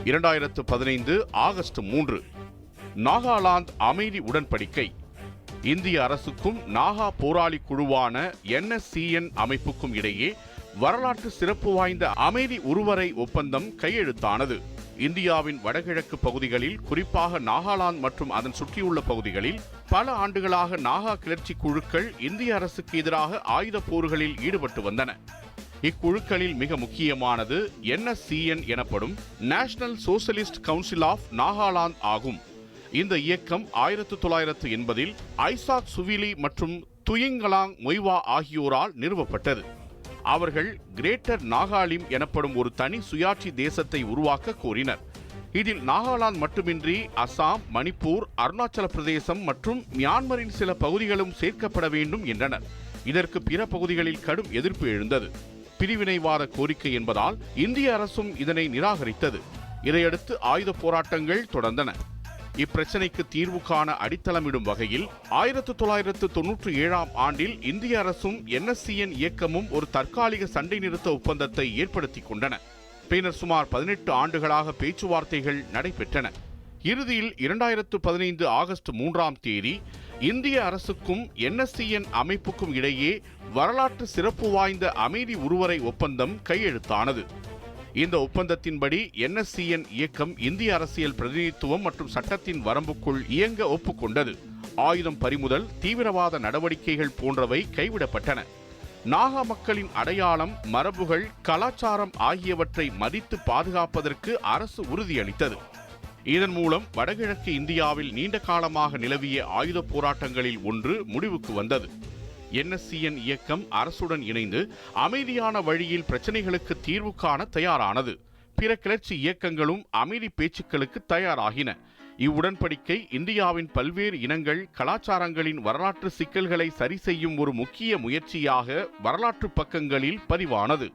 2015 August 3 Nagaland அமைதி உடன்படிக்கை. இந்திய அரசுக்கும் நாகா போராளி குழுவான NSCN அமைப்புக்கும் இடையே வரலாற்று சிறப்பு வாய்ந்த அமைதி உருவரை ஒப்பந்தம் கையெழுத்தானது. இந்தியாவின் வடகிழக்கு பகுதிகளில், குறிப்பாக நாகாலாந்து மற்றும் அதன் சுற்றியுள்ள பகுதிகளில் பல ஆண்டுகளாக நாகா கிளர்ச்சி குழுக்கள் இந்திய அரசுக்கு எதிராக ஆயுத போர்களில் ஈடுபட்டு வந்தன. இக்குழுக்களில் மிக முக்கியமானது NSCN எனப்படும் national socialist council of Nagaland ஆகும். இந்த இயக்கம் 1980 ஐசாக் சுவிலி மற்றும் துயிங்கலாங் மொய்வா ஆகியோரால் நிறுவப்பட்டது. அவர்கள் கிரேட்டர் நாகாலிம் எனப்படும் ஒரு தனி சுயாட்சி தேசத்தை உருவாக்க கோரினர். இதில் நாகாலாந்து மட்டுமின்றி அசாம், மணிப்பூர், அருணாச்சல பிரதேசம் மற்றும் மியான்மரின் சில பகுதிகளும் சேர்க்கப்பட வேண்டும் என்றனர். இதற்கு பிற பகுதிகளில் கடும் எதிர்ப்பு எழுந்தது. பிரிவினைவாத கோரிக்கை என்பதால் இந்திய அரசும் இதனை நிராகரித்தது. இதையடுத்து ஆயுத போராட்டங்கள் தொடர்ந்தன. இப்பிரச்சனைக்கு தீர்வு காண அடித்தளமிடும் வகையில் 1997 ஆண்டில் இந்திய அரசும் NSCN இயக்கமும் ஒரு தற்காலிக சண்டை நிறுத்த ஒப்பந்தத்தை ஏற்படுத்திக் கொண்டன. பின்னர் சுமார் 18 ஆண்டுகளாக பேச்சுவார்த்தைகள் நடைபெற்றன. இறுதியில் 2015 ஆகஸ்ட் 3 இந்திய அரசுக்கும் NSCN அமைப்புக்கும் இடையே வரலாற்று சிறப்பு வாய்ந்த அமைதி உருவரை ஒப்பந்தம் கையெழுத்தானது. இந்த ஒப்பந்தத்தின்படி NSCN இயக்கம் இந்திய அரசியல் பிரதிநிதித்துவம் மற்றும் சட்டத்தின் வரம்புக்குள் இயங்க ஒப்புக்கொண்டது. ஆயுதம் பறிமுதல், தீவிரவாத நடவடிக்கைகள் போன்றவை கைவிடப்பட்டன. நாகா மக்களின் அடையாளம், மரபுகள், கலாச்சாரம் ஆகியவற்றை மதித்து பாதுகாப்பதற்கு அரசு உறுதியளித்தது. இதன் மூலம் வடகிழக்கு இந்தியாவில் நீண்ட காலமாக நிலவிய ஆயுத போராட்டங்களில் ஒன்று முடிவுக்கு வந்தது. NSCN இயக்கம் அரசுடன் இணைந்து அமைதியான வழியில் பிரச்சனைகளுக்கு தீர்வு காண தயாரானது. பிற கிளர்ச்சி இயக்கங்களும் அமைதி பேச்சுக்களுக்கு தயாராகின. இவ்வுடன்படிக்கை இந்தியாவின் பல்வேறு இனங்கள், கலாச்சாரங்களின் வரலாற்று சிக்கல்களை சரி செய்யும் ஒரு முக்கிய முயற்சியாக வரலாற்று பக்கங்களில் பதிவானது.